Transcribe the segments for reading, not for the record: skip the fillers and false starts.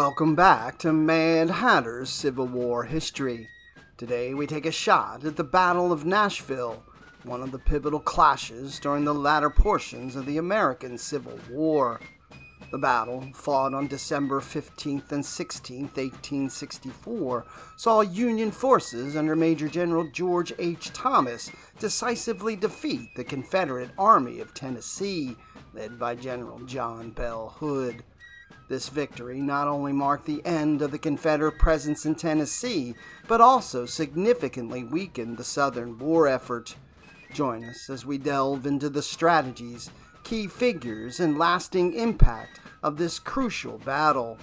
Welcome back to Mad Hatter's Civil War history. Today we take a shot at the Battle of Nashville, one of the pivotal clashes during the latter portions of the American Civil War. The battle, fought on December 15th and 16th, 1864, saw Union forces under Major General George H. Thomas decisively defeat the Confederate Army of Tennessee, led by General John Bell Hood. This victory not only marked the end of the Confederate presence in Tennessee, but also significantly weakened the Southern war effort. Join us as we delve into the strategies, key figures, and lasting impact of this crucial battle.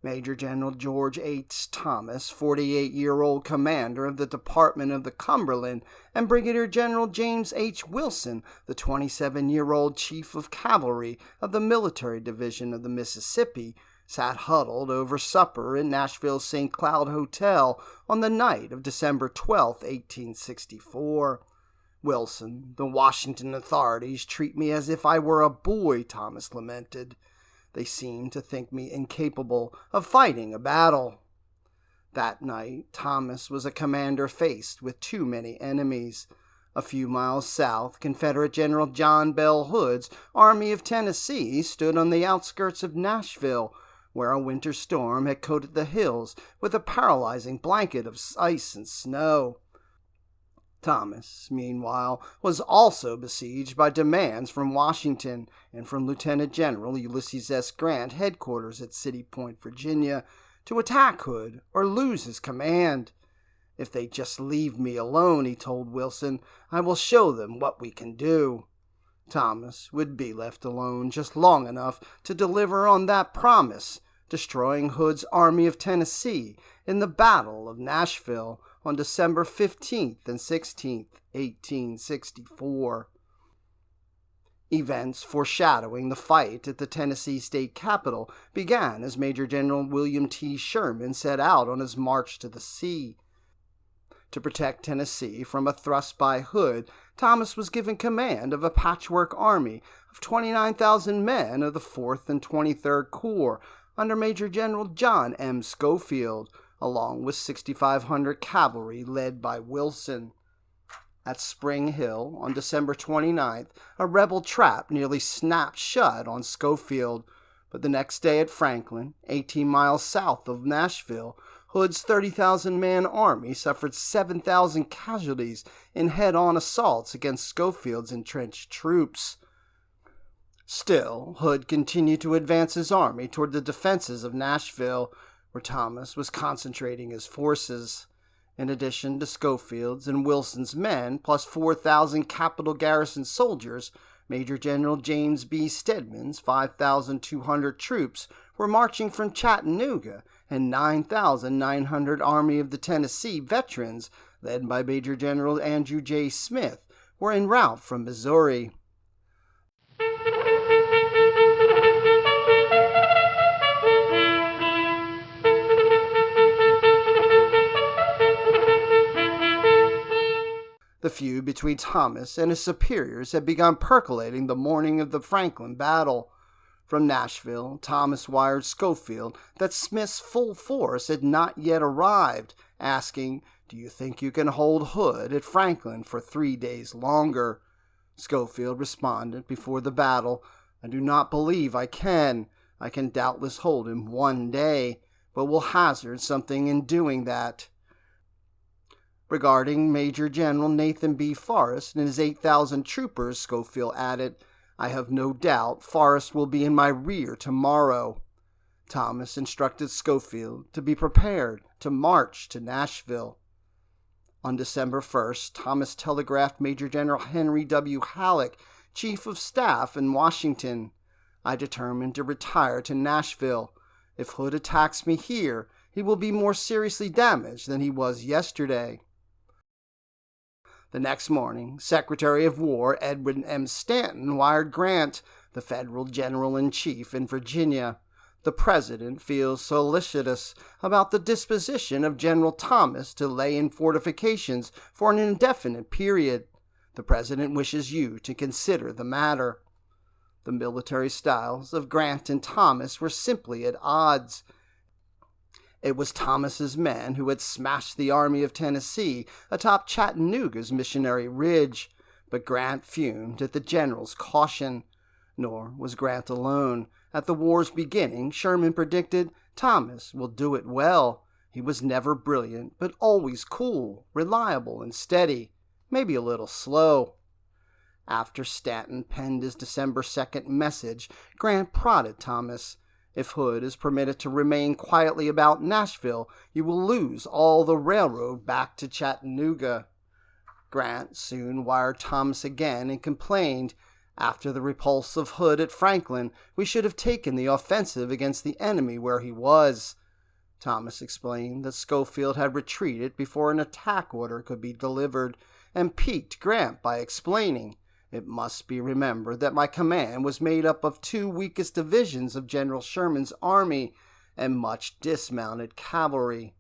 Major General George H. Thomas, 48-year-old commander of the Department of the Cumberland, and Brigadier General James H. Wilson, the 27-year-old Chief of Cavalry of the Military Division of the Mississippi, sat huddled over supper in Nashville's St. Cloud Hotel on the night of December 12, 1864. "Wilson, the Washington authorities treat me as if I were a boy," Thomas lamented. "They seem to think me incapable of fighting a battle." That night, Thomas was a commander faced with too many enemies. A few miles south, Confederate General John Bell Hood's Army of Tennessee stood on the outskirts of Nashville, where a winter storm had coated the hills with a paralyzing blanket of ice and snow. Thomas, meanwhile, was also besieged by demands from Washington and from Lieutenant General Ulysses S. Grant, headquarters at City Point, Virginia, to attack Hood or lose his command. "If they just leave me alone," he told Wilson, "I will show them what we can do." Thomas would be left alone just long enough to deliver on that promise, destroying Hood's Army of Tennessee in the Battle of Nashville on December 15th and 16th, 1864. Events foreshadowing the fight at the Tennessee state capitol began as Major General William T. Sherman set out on his march to the sea. To protect Tennessee from a thrust by Hood, Thomas was given command of a patchwork army of 29,000 men of the 4th and 23rd Corps under Major General John M. Schofield, along with 6,500 cavalry led by Wilson. At Spring Hill on December 29th, a rebel trap nearly snapped shut on Schofield, but the next day at Franklin, 18 miles south of Nashville, Hood's 30,000-man army suffered 7,000 casualties in head-on assaults against Schofield's entrenched troops. Still, Hood continued to advance his army toward the defenses of Nashville, where Thomas was concentrating his forces. In addition to Schofield's and Wilson's men, plus 4,000 Capitol garrison soldiers, Major General James B. Stedman's 5,200 troops were marching from Chattanooga, and 9,900 Army of the Tennessee veterans, led by Major General Andrew J. Smith, were en route from Missouri. The feud between Thomas and his superiors had begun percolating the morning of the Franklin battle. From Nashville, Thomas wired Schofield that Smith's full force had not yet arrived, asking, "Do you think you can hold Hood at Franklin for 3 days longer?" Schofield responded before the battle, "I do not believe I can. I can doubtless hold him 1 day, but will hazard something in doing that." Regarding Major General Nathan B. Forrest and his 8,000 troopers, Schofield added, "I have no doubt Forrest will be in my rear tomorrow." Thomas instructed Schofield to be prepared to march to Nashville. On December 1st, Thomas telegraphed Major General Henry W. Halleck, Chief of Staff in Washington, "I determined to retire to Nashville. If Hood attacks me here, he will be more seriously damaged than he was yesterday." The next morning, Secretary of War Edwin M. Stanton wired Grant, the Federal General-in-Chief in Virginia, The President feels solicitous about the disposition of General Thomas to lay in fortifications for an indefinite period. The President wishes you to consider the matter. The military styles of Grant and Thomas were simply at odds. It was Thomas's men who had smashed the Army of Tennessee atop Chattanooga's Missionary Ridge, but Grant fumed at the general's caution. Nor was Grant alone. At the war's beginning, Sherman predicted, "Thomas will do it well." He was never brilliant, but always cool, reliable, and steady, maybe a little slow. After Stanton penned his December 2nd message, Grant prodded Thomas. "If Hood is permitted to remain quietly about Nashville, you will lose all the railroad back to Chattanooga." Grant soon wired Thomas again and complained, "After the repulse of Hood at Franklin, we should have taken the offensive against the enemy where he was." Thomas explained that Schofield had retreated before an attack order could be delivered, and piqued Grant by explaining, "It must be remembered that my command was made up of 2 weakest divisions of General Sherman's army and much dismounted cavalry.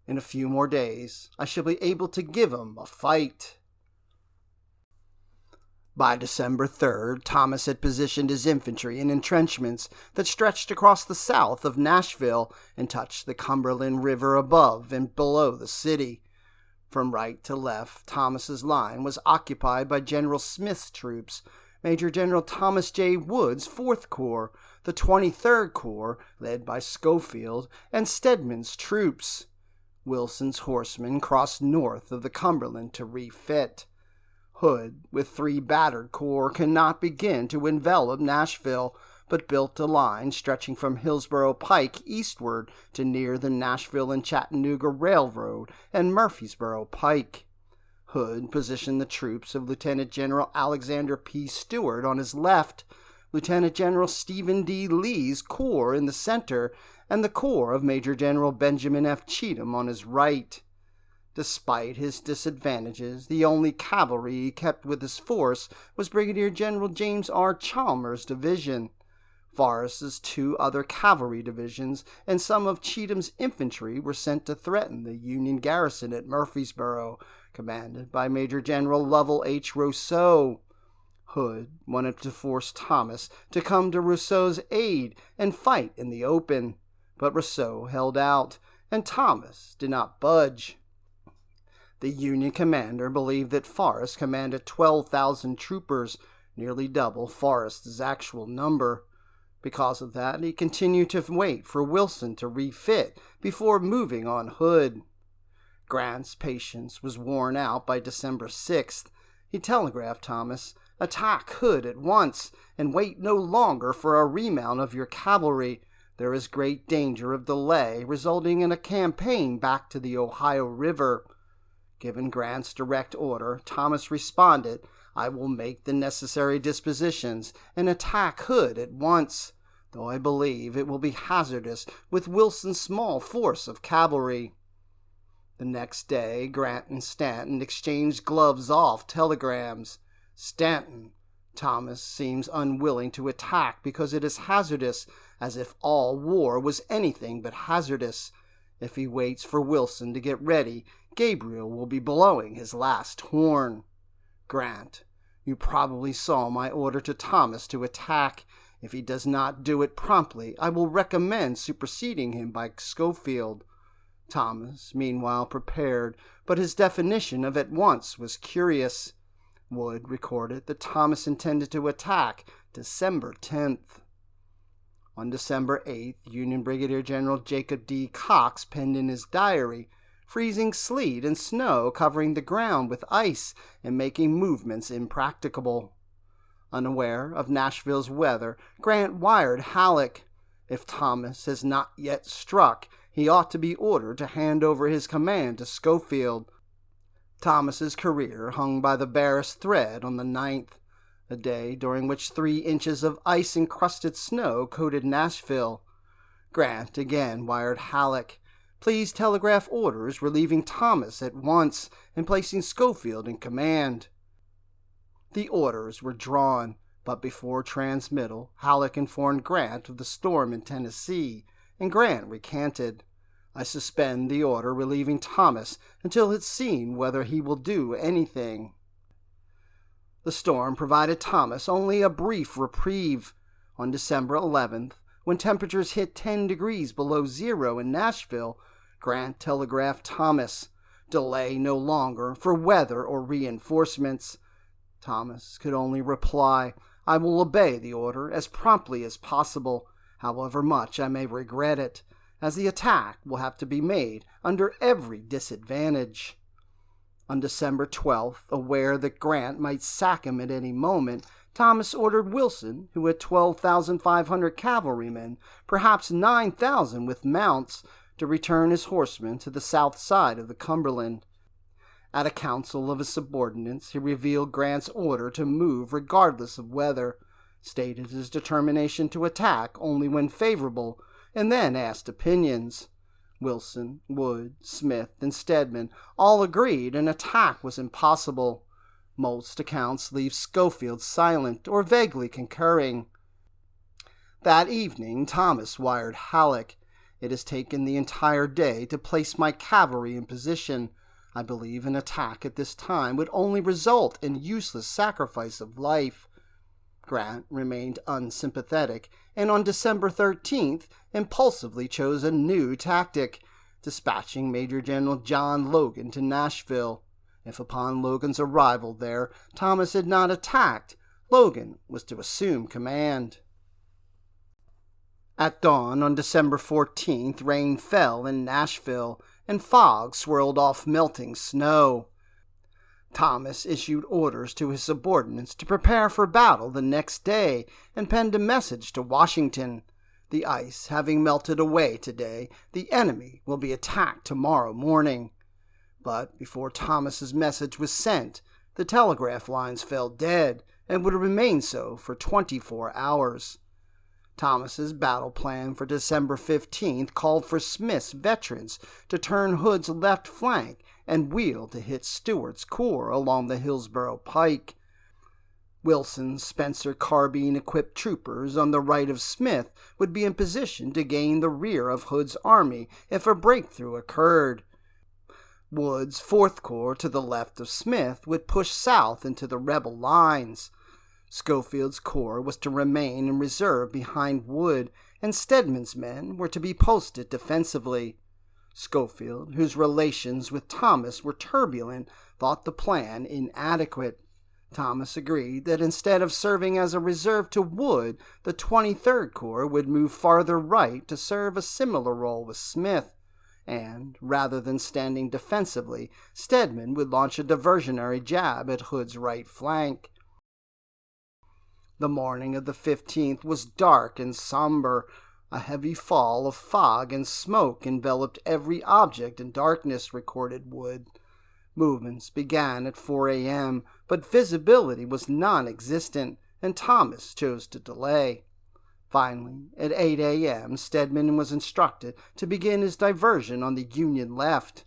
In a few more days, I shall be able to give him a fight." By December 3rd, Thomas had positioned his infantry in entrenchments that stretched across the south of Nashville and touched the Cumberland River above and below the city. From right to left, Thomas's line was occupied by General Smith's troops, Major General Thomas J. Wood's 4th Corps, the 23rd Corps, led by Schofield, and Stedman's troops. Wilson's horsemen crossed north of the Cumberland to refit. Hood, with 3 battered corps, could not begin to envelop Nashville, but built a line stretching from Hillsborough Pike eastward to near the Nashville and Chattanooga Railroad and Murfreesboro Pike. Hood positioned the troops of Lieutenant General Alexander P. Stewart on his left, Lieutenant General Stephen D. Lee's corps in the center, and the corps of Major General Benjamin F. Cheatham on his right. Despite his disadvantages, the only cavalry he kept with his force was Brigadier General James R. Chalmers' division. Forrest's 2 other cavalry divisions and some of Cheatham's infantry were sent to threaten the Union garrison at Murfreesboro, commanded by Major General Lovell H. Rousseau. Hood wanted to force Thomas to come to Rousseau's aid and fight in the open, but Rousseau held out, and Thomas did not budge. The Union commander believed that Forrest commanded 12,000 troopers, nearly double Forrest's actual number. Because of that, he continued to wait for Wilson to refit before moving on Hood. Grant's patience was worn out by December 6th. He telegraphed Thomas, "Attack Hood at once, and wait no longer for a remount of your cavalry. There is great danger of delay, resulting in a campaign back to the Ohio River." Given Grant's direct order, Thomas responded, "I will make the necessary dispositions and attack Hood at once, though I believe it will be hazardous with Wilson's small force of cavalry." The next day, Grant and Stanton exchanged gloves-off telegrams. Stanton, "Thomas seems unwilling to attack because it is hazardous, as if all war was anything but hazardous. If he waits for Wilson to get ready, Gabriel will be blowing his last horn." Grant, "You probably saw my order to Thomas to attack. If he does not do it promptly, I will recommend superseding him by Schofield." Thomas, meanwhile, prepared, but his definition of "at once" was curious. Wood recorded that Thomas intended to attack December 10th. On December 8th, Union Brigadier General Jacob D. Cox penned in his diary, "Freezing sleet and snow covering the ground with ice and making movements impracticable." Unaware of Nashville's weather, Grant wired Halleck, "If Thomas has not yet struck, he ought to be ordered to hand over his command to Schofield." Thomas's career hung by the barest thread on the 9th, a day during which 3 inches of ice-encrusted snow coated Nashville. Grant again wired Halleck, "Please telegraph orders relieving Thomas at once and placing Schofield in command." The orders were drawn, But before transmittal, Halleck informed Grant of the storm in Tennessee, and Grant recanted. "I suspend the order relieving Thomas until it's seen whether he will do anything." The storm provided Thomas only a brief reprieve. On December 11th, when temperatures hit 10 degrees below zero in Nashville, Grant telegraphed Thomas, "Delay no longer for weather or reinforcements." Thomas could only reply, "I will obey the order as promptly as possible, however much I may regret it, as the attack will have to be made under every disadvantage." On December 12th, aware that Grant might sack him at any moment, Thomas ordered Wilson, who had 12,500 cavalrymen, perhaps 9,000 with mounts, to return his horsemen to the south side of the Cumberland. At a council of his subordinates, he revealed Grant's order to move regardless of weather, stated his determination to attack only when favorable, and then asked opinions. Wilson, Wood, Smith, and Stedman all agreed an attack was impossible. Most accounts leave Schofield silent or vaguely concurring. That evening, Thomas wired Halleck, "It has taken the entire day to place my cavalry in position. I believe an attack at this time would only result in useless sacrifice of life." Grant remained unsympathetic, and on December 13th impulsively chose a new tactic, dispatching Major General John Logan to Nashville. If upon Logan's arrival there, Thomas had not attacked, Logan was to assume command. At dawn on December 14th, rain fell in Nashville, and fog swirled off melting snow. Thomas issued orders to his subordinates to prepare for battle the next day, and penned a message to Washington. "The ice having melted away today, the enemy will be attacked tomorrow morning." But before Thomas's message was sent, the telegraph lines fell dead, and would remain so for 24 hours. Thomas's battle plan for December 15th called for Smith's veterans to turn Hood's left flank and wheel to hit Stewart's corps along the Hillsborough Pike. Wilson's Spencer carbine-equipped troopers on the right of Smith would be in position to gain the rear of Hood's army if a breakthrough occurred. Wood's 4th Corps to the left of Smith would push south into the rebel lines. Schofield's corps was to remain in reserve behind Wood, and Stedman's men were to be posted defensively. Schofield, whose relations with Thomas were turbulent, thought the plan inadequate. Thomas agreed that instead of serving as a reserve to Wood, the 23rd Corps would move farther right to serve a similar role with Smith, and, rather than standing defensively, Stedman would launch a diversionary jab at Hood's right flank. The morning of the 15th was dark and somber. A heavy fall of fog and smoke enveloped every object in darkness, recorded Wood. Movements began at 4 a.m., but visibility was non-existent, and Thomas chose to delay. Finally, at 8 a.m., Stedman was instructed to begin his diversion on the Union left.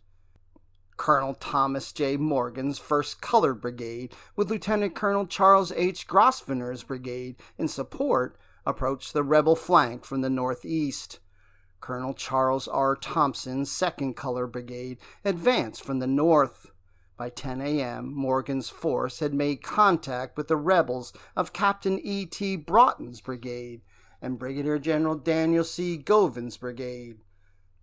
Colonel Thomas J. Morgan's 1st Colored Brigade, with Lieutenant Colonel Charles H. Grosvenor's brigade in support, approached the rebel flank from the northeast. Colonel Charles R. Thompson's 2nd Colored Brigade advanced from the north. By 10 a.m., Morgan's force had made contact with the rebels of Captain E. T. Broughton's brigade and Brigadier General Daniel C. Govin's brigade.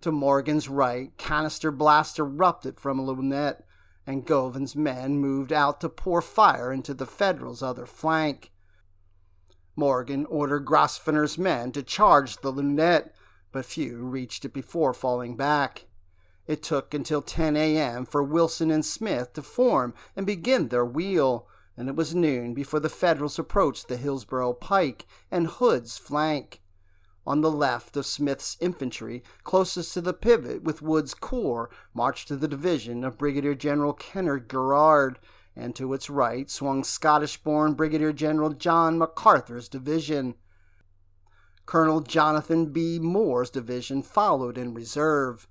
To Morgan's right, canister blasts erupted from Lunette, and Govin's men moved out to pour fire into the Federals' other flank. Morgan ordered Grosvenor's men to charge the Lunette, but few reached it before falling back. It took until 10 a.m. for Wilson and Smith to form and begin their wheel, and it was noon before the Federals approached the Hillsborough Pike and Hood's flank. On the left of Smith's infantry, closest to the pivot with Wood's corps, marched to the division of Brigadier General Kennard Garrard, and to its right swung Scottish-born Brigadier General John MacArthur's division. Colonel Jonathan B. Moore's division followed in reserve.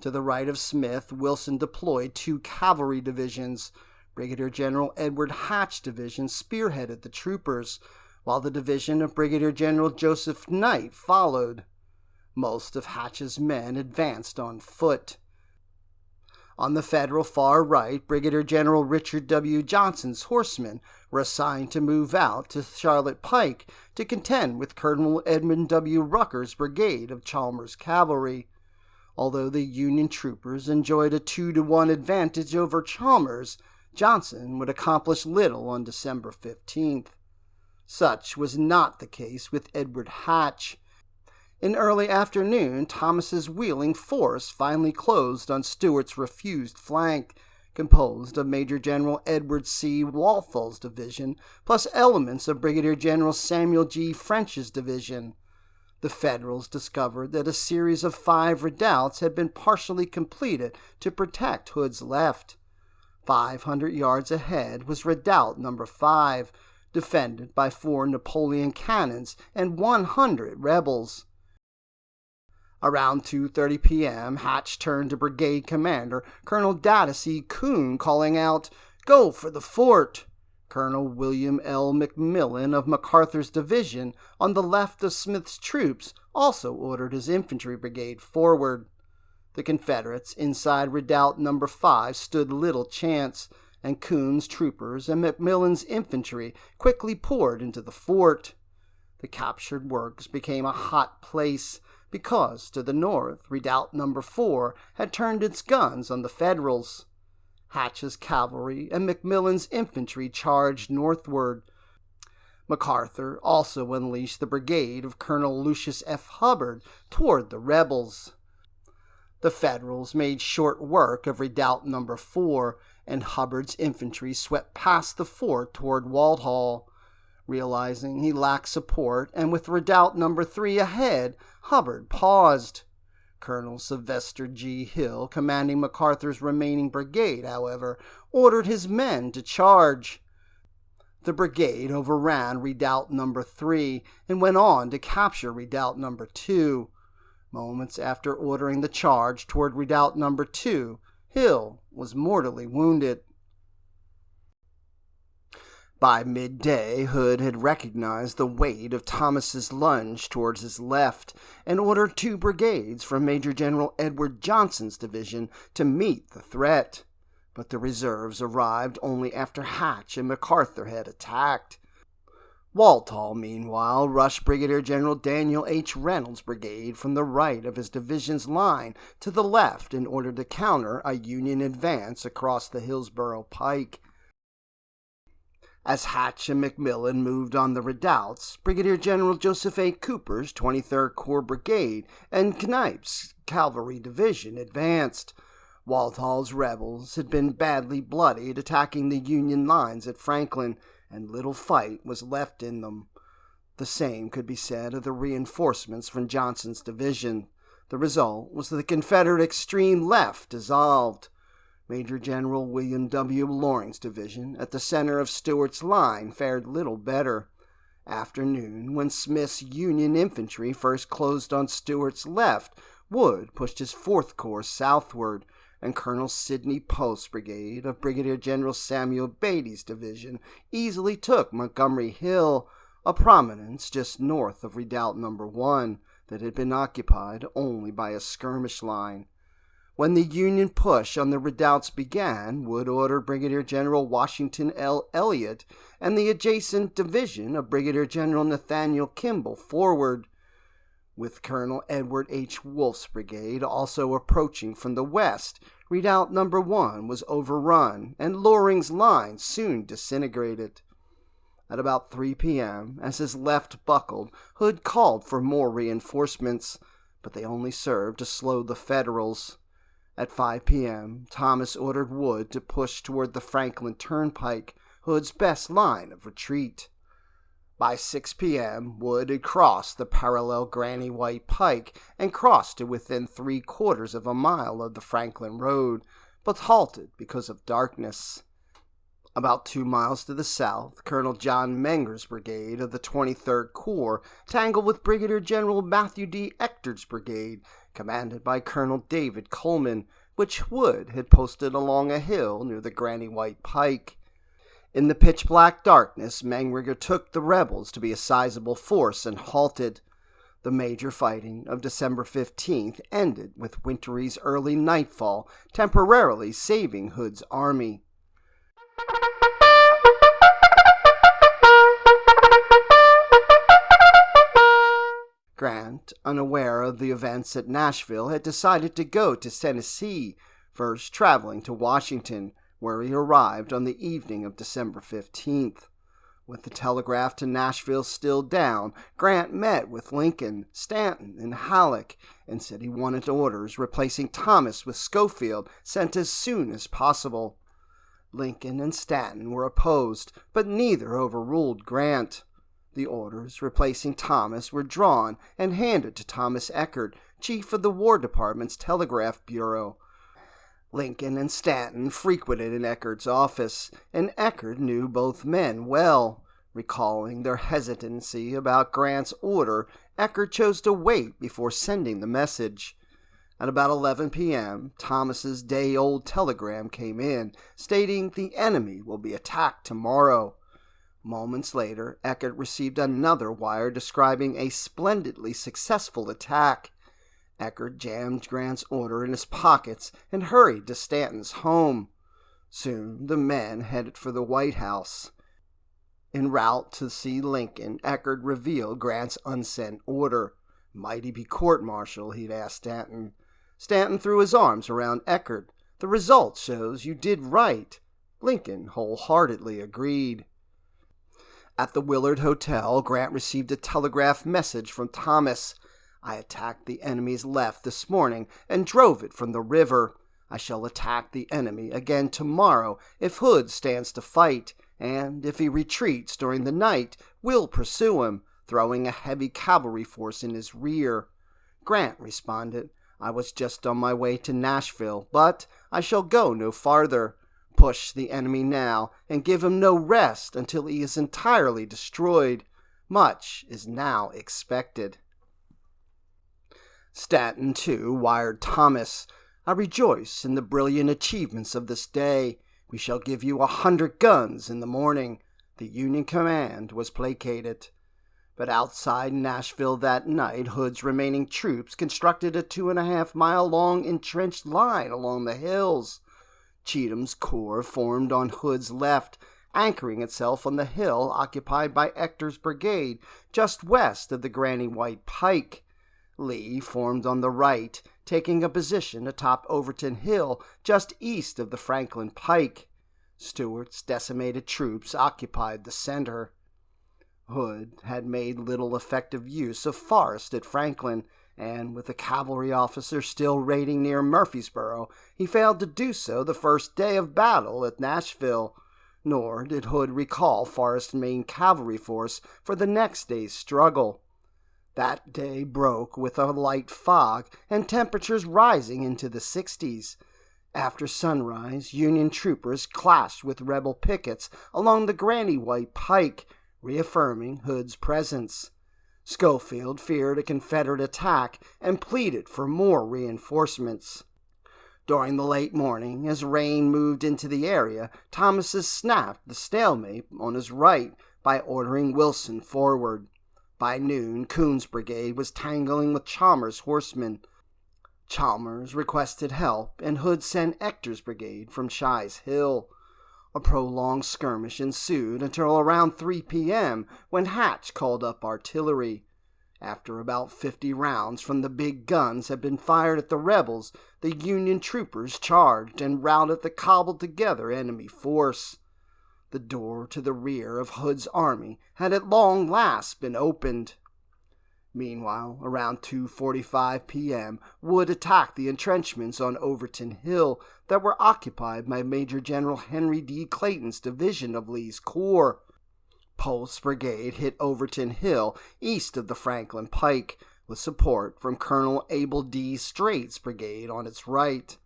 To the right of Smith, Wilson deployed 2 cavalry divisions. Brigadier General Edward Hatch Division spearheaded the troopers, while the division of Brigadier General Joseph Knight followed. Most of Hatch's men advanced on foot. On the Federal far right, Brigadier General Richard W. Johnson's horsemen were assigned to move out to Charlotte Pike to contend with Colonel Edmund W. Rucker's brigade of Chalmers Cavalry. Although the Union troopers enjoyed a 2-to-1 advantage over Chalmers, Johnson would accomplish little on December 15th. Such was not the case with Edward Hatch. In early afternoon, Thomas's Wheeling force finally closed on Stuart's refused flank, composed of Major General Edward C. Walthall's division, plus elements of Brigadier General Samuel G. French's division. The Federals discovered that a series of 5 redoubts had been partially completed to protect Hood's left. 500 yards ahead was Redoubt No. 5, defended by 4 Napoleon cannons and 100 rebels. Around 2:30 p.m., Hatch turned to Brigade Commander Colonel Data C. Coon, calling out, "Go for the fort!" Colonel William L. McMillan of MacArthur's division on the left of Smith's troops also ordered his infantry brigade forward. The Confederates inside Redoubt No. 5 stood little chance, and Coon's troopers and McMillan's infantry quickly poured into the fort. The captured works became a hot place, because to the north, Redoubt No. 4 had turned its guns on the Federals. Hatch's cavalry and McMillan's infantry charged northward. MacArthur also unleashed the brigade of Colonel Lucius F. Hubbard toward the rebels. The Federals made short work of Redoubt No. 4, and Hubbard's infantry swept past the fort toward Walthall. Realizing he lacked support, and with Redoubt No. 3 ahead, Hubbard paused. Colonel Sylvester G. Hill, commanding MacArthur's remaining brigade, however, ordered his men to charge. The brigade overran Redoubt No. 3 and went on to capture Redoubt No. 2. Moments after ordering the charge toward Redoubt No. 2, Hill was mortally wounded. By midday, Hood had recognized the weight of Thomas's lunge towards his left and ordered 2 brigades from Major General Edward Johnson's division to meet the threat. But the reserves arrived only after Hatch and MacArthur had attacked. Walthall, meanwhile, rushed Brigadier General Daniel H. Reynolds' brigade from the right of his division's line to the left in order to counter a Union advance across the Hillsborough Pike. As Hatch and McMillan moved on the redoubts, Brigadier General Joseph A. Cooper's 23rd Corps Brigade and Knight's Cavalry Division advanced. Walthall's rebels had been badly bloodied attacking the Union lines at Franklin, and little fight was left in them. The same could be said of the reinforcements from Johnson's division. The result was that the Confederate extreme left dissolved. Major General William W. Loring's division, at the center of Stuart's line, fared little better. After noon, when Smith's Union infantry first closed on Stuart's left, Wood pushed his 4th Corps southward, and Colonel Sidney Post's brigade of Brigadier General Samuel Beatty's division easily took Montgomery Hill, a prominence just north of Redoubt No. 1 that had been occupied only by a skirmish line. When the Union push on the redoubts began, Wood ordered Brigadier General Washington L. Elliott and the adjacent division of Brigadier General Nathaniel Kimball forward. With Colonel Edward H. Wolfe's brigade also approaching from the west, Redoubt No. 1 was overrun, and Loring's line soon disintegrated. At about 3 p.m., as his left buckled, Hood called for more reinforcements, but they only served to slow the Federals. At 5 p.m., Thomas ordered Wood to push toward the Franklin Turnpike, Hood's best line of retreat. By 6 p.m., Wood had crossed the parallel Granny White Pike and crossed to within 3/4 of a mile of the Franklin Road, but halted because of darkness. About 2 miles to the south, Colonel John Menger's brigade of the 23rd Corps tangled with Brigadier General Matthew D. Ector's brigade, commanded by Colonel David Coleman, which Wood had posted along a hill near the Granny White Pike. In the pitch-black darkness, Menringer took the rebels to be a sizable force and halted. The major fighting of December 15th ended with Wintory's early nightfall, temporarily saving Hood's army. Grant, unaware of the events at Nashville, had decided to go to Tennessee, first traveling to Washington, where he arrived on the evening of December 15th. With the telegraph to Nashville still down, Grant met with Lincoln, Stanton, and Halleck, and said he wanted orders replacing Thomas with Schofield sent as soon as possible. Lincoln and Stanton were opposed, but neither overruled Grant. The orders replacing Thomas were drawn and handed to Thomas Eckert, chief of the War Department's Telegraph Bureau. Lincoln and Stanton frequented in Eckert's office, and Eckert knew both men well. Recalling their hesitancy about Grant's order, Eckert chose to wait before sending the message. At about 11 p.m., Thomas's day-old telegram came in, stating the enemy will be attacked tomorrow. Moments later, Eckert received another wire describing a splendidly successful attack. Eckert jammed Grant's order in his pockets and hurried to Stanton's home. Soon the men headed for the White House. En route to see Lincoln, Eckert revealed Grant's unsent order. Might he be court-martial, he'd asked Stanton. Stanton threw his arms around Eckert. The result shows you did right. Lincoln wholeheartedly agreed. At the Willard Hotel, Grant received a telegraph message from Thomas. I attacked the enemy's left this morning and drove it from the river. I shall attack the enemy again tomorrow if Hood stands to fight, and if he retreats during the night, we'll pursue him, throwing a heavy cavalry force in his rear. Grant responded, I was just on my way to Nashville, but I shall go no farther. Push the enemy now, and give him no rest until he is entirely destroyed. Much is now expected. Stanton, too, wired Thomas, I rejoice in the brilliant achievements of this day. We shall give you 100 guns in the morning. The Union command was placated. But outside Nashville that night, Hood's remaining troops constructed a 2.5-mile-long entrenched line along the hills. Cheatham's corps formed on Hood's left, anchoring itself on the hill occupied by Ector's brigade just west of the Granny White Pike. Lee formed on the right, taking a position atop Overton Hill just east of the Franklin Pike. Stuart's decimated troops occupied the center. Hood had made little effective use of Forrest at Franklin, and with the cavalry officer still raiding near Murfreesboro, he failed to do so the first day of battle at Nashville. Nor did Hood recall Forrest's main cavalry force for the next day's struggle. That day broke with a light fog and temperatures rising into the 60s. After sunrise, Union troopers clashed with rebel pickets along the Granny White Pike, reaffirming Hood's presence. Schofield feared a Confederate attack and pleaded for more reinforcements. During the late morning, as rain moved into the area, Thomas snapped the stalemate on his right by ordering Wilson forward. By noon, Coon's brigade was tangling with Chalmers' horsemen. Chalmers requested help, and Hood sent Ector's brigade from Shies Hill. A prolonged skirmish ensued until around 3 p.m. when Hatch called up artillery. After about 50 rounds from the big guns had been fired at the rebels, the Union troopers charged and routed the cobbled-together enemy force. The door to the rear of Hood's army had at long last been opened. Meanwhile, around 2:45 p.m., Wood attacked the entrenchments on Overton Hill that were occupied by Major General Henry D. Clayton's division of Lee's corps. Polk's brigade hit Overton Hill east of the Franklin Pike, with support from Colonel Abel D. Straight's brigade on its right.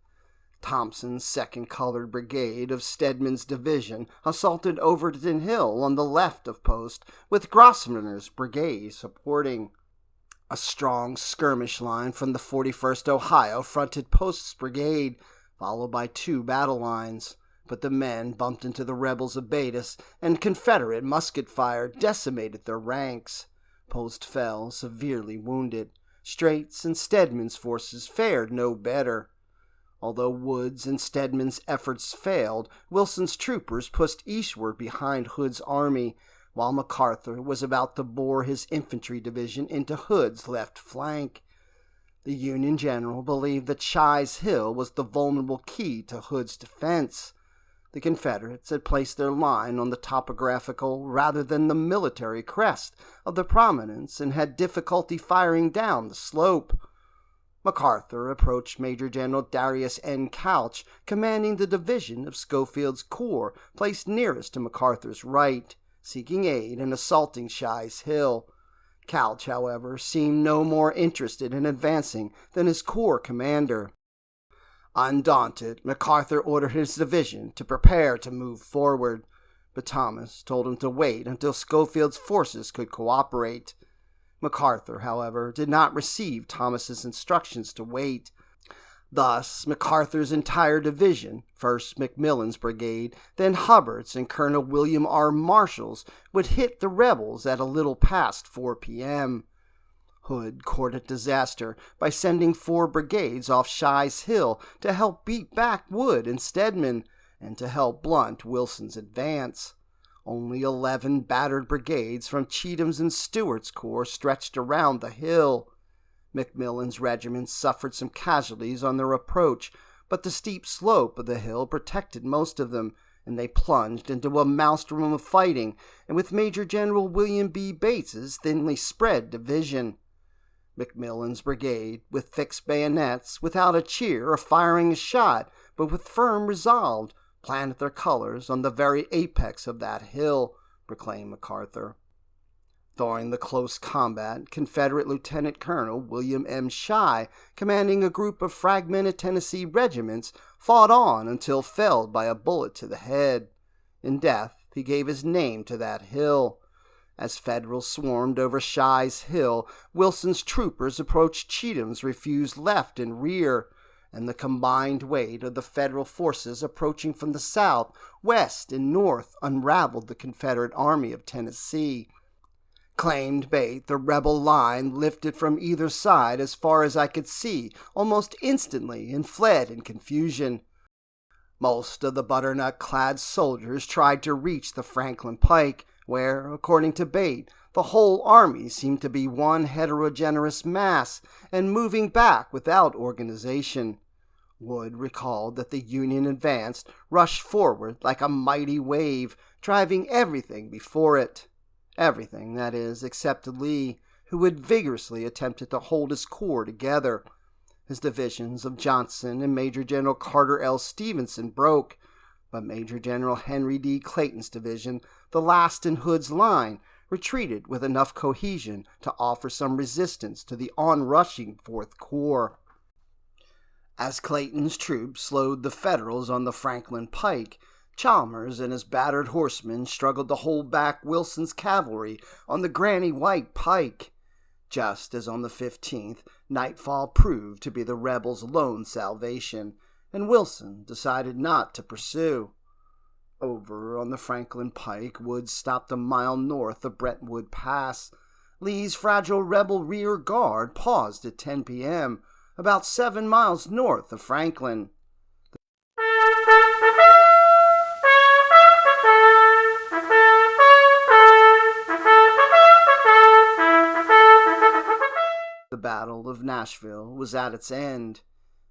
Thompson's 2nd Colored Brigade of Stedman's division assaulted Overton Hill on the left of Post, with Grosvenor's brigade supporting. A strong skirmish line from the 41st Ohio fronted Post's brigade. followed by 2 battle lines. But the men bumped into the rebels of Batis, and Confederate musket fire decimated their ranks. Post fell, severely wounded. Straight's and Stedman's forces fared no better. Although Wood's and Stedman's efforts failed, Wilson's troopers pushed eastward behind Hood's army, while MacArthur was about to bore his infantry division into Hood's left flank. The Union general believed that Shies Hill was the vulnerable key to Hood's defense. The Confederates had placed their line on the topographical rather than the military crest of the prominence and had difficulty firing down the slope. MacArthur approached Major General Darius N. Couch, commanding the division of Schofield's corps placed nearest to MacArthur's right, seeking aid in assaulting Shies Hill. Couch, however, seemed no more interested in advancing than his corps commander. Undaunted, MacArthur ordered his division to prepare to move forward, but Thomas told him to wait until Schofield's forces could cooperate. MacArthur, however, did not receive Thomas's instructions to wait. Thus, MacArthur's entire division, first McMillan's brigade, then Hubbard's and Colonel William R. Marshall's, would hit the rebels at a little past 4 p.m. Hood courted disaster by sending 4 brigades off Shies Hill to help beat back Wood and Stedman, and to help blunt Wilson's advance. Only 11 battered brigades from Cheatham's and Stewart's corps stretched around the hill. McMillan's regiment suffered some casualties on their approach, but the steep slope of the hill protected most of them, and they plunged into a maelstrom of fighting, and with Major General William B. Bates's thinly spread division. McMillan's brigade, with fixed bayonets, without a cheer or firing a shot, but with firm resolve, planted their colors on the very apex of that hill, proclaimed MacArthur. During the close combat, Confederate Lieutenant Colonel William M. Shy, commanding a group of fragmented Tennessee regiments, fought on until felled by a bullet to the head. In death, he gave his name to that hill. As Federals swarmed over Shies Hill, Wilson's troopers approached Cheatham's refused left and rear, and the combined weight of the Federal forces approaching from the south, west, and north unraveled the Confederate Army of Tennessee. Claimed Bate, the rebel line lifted from either side as far as I could see almost instantly and fled in confusion. Most of the butternut-clad soldiers tried to reach the Franklin Pike, where, according to Bate, the whole army seemed to be one heterogeneous mass and moving back without organization. Wood recalled that the Union advance rushed forward like a mighty wave, driving everything before it. Everything, that is, except Lee, who had vigorously attempted to hold his corps together. His divisions of Johnson and Major General Carter L. Stevenson broke, but Major General Henry D. Clayton's division, the last in Hood's line, retreated with enough cohesion to offer some resistance to the onrushing Fourth Corps. As Clayton's troops slowed the Federals on the Franklin Pike, Chalmers and his battered horsemen struggled to hold back Wilson's cavalry on the Granny White Pike. Just as on the 15th, nightfall proved to be the rebels' lone salvation, and Wilson decided not to pursue. Over on the Franklin Pike, Wood stopped a mile north of Brentwood Pass. Lee's fragile rebel rear guard paused at 10 p.m., about 7 miles north of Franklin. The Battle of Nashville was at its end.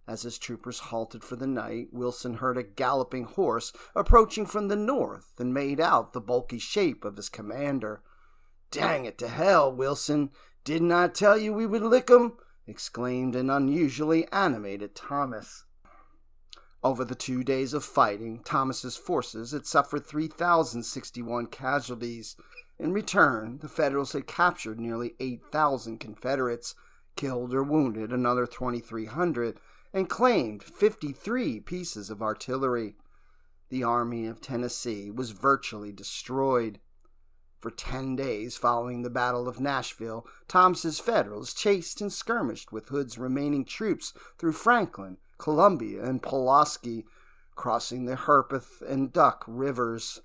As his troopers halted for the night, Wilson heard a galloping horse approaching from the north and made out the bulky shape of his commander. "Dang it to hell, Wilson! Didn't I tell you we would lick 'em?" exclaimed an unusually animated Thomas. Over the 2 days of fighting, Thomas's forces had suffered 3,061 casualties. In return, the Federals had captured nearly 8,000 Confederates, killed or wounded another 2,300, and claimed 53 pieces of artillery. The Army of Tennessee was virtually destroyed. For 10 days following the Battle of Nashville, Thomas's Federals chased and skirmished with Hood's remaining troops through Franklin, Columbia, and Pulaski, crossing the Harpeth and Duck rivers.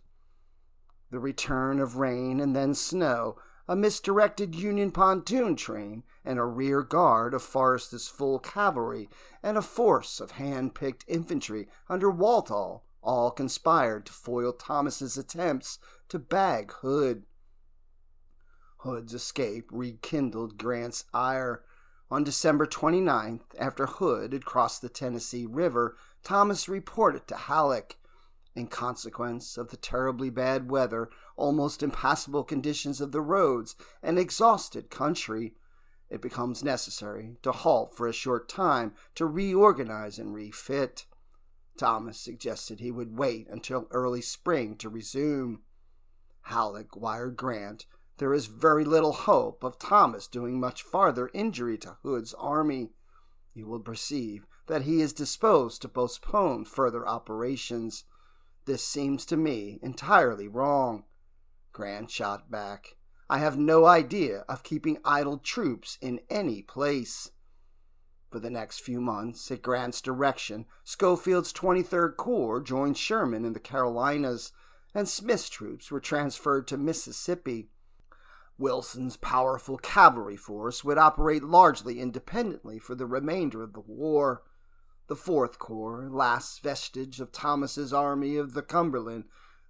The return of rain and then snow, a misdirected Union pontoon train, and a rear guard of Forrest's full cavalry, and a force of hand-picked infantry under Walthall all conspired to foil Thomas's attempts to bag Hood. Hood's escape rekindled Grant's ire. On December 29th, after Hood had crossed the Tennessee River, Thomas reported to Halleck. In consequence of the terribly bad weather, almost impassable conditions of the roads, and exhausted country, it becomes necessary to halt for a short time to reorganize and refit. Thomas suggested he would wait until early spring to resume. Halleck wired Grant, "There is very little hope of Thomas doing much farther injury to Hood's army. You will perceive that he is disposed to postpone further operations. This seems to me entirely wrong." Grant shot back, "I have no idea of keeping idle troops in any place." For the next few months, at Grant's direction, Schofield's 23rd Corps joined Sherman in the Carolinas, and Smith's troops were transferred to Mississippi. Wilson's powerful cavalry force would operate largely independently for the remainder of the war. The 4th Corps, last vestige of Thomas's Army of the Cumberland,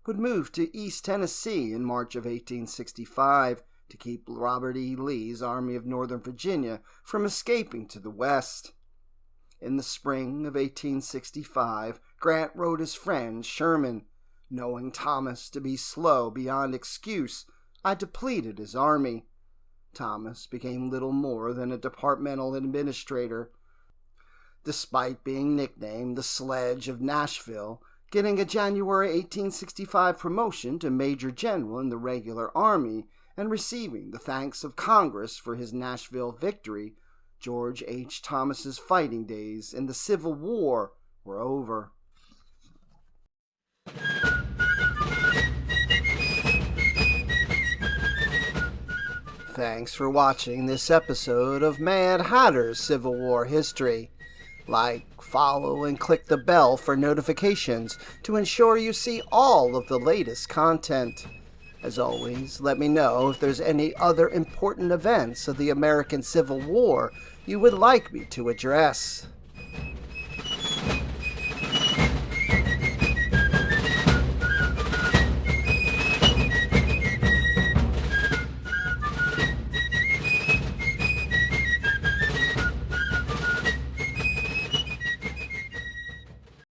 would move to East Tennessee in March of 1865 to keep Robert E. Lee's Army of Northern Virginia from escaping to the west. In the spring of 1865, Grant wrote his friend Sherman, "Knowing Thomas to be slow beyond excuse, I depleted his army." Thomas became little more than a departmental administrator. Despite being nicknamed the Sledge of Nashville, getting a January 1865 promotion to Major General in the regular army, and receiving the thanks of Congress for his Nashville victory, George H. Thomas's fighting days in the Civil War were over. Thanks for watching this episode of Mad Hatter's Civil War History. Like, follow, and click the bell for notifications to ensure you see all of the latest content. As always, let me know if there's any other important events of the American Civil War you would like me to address.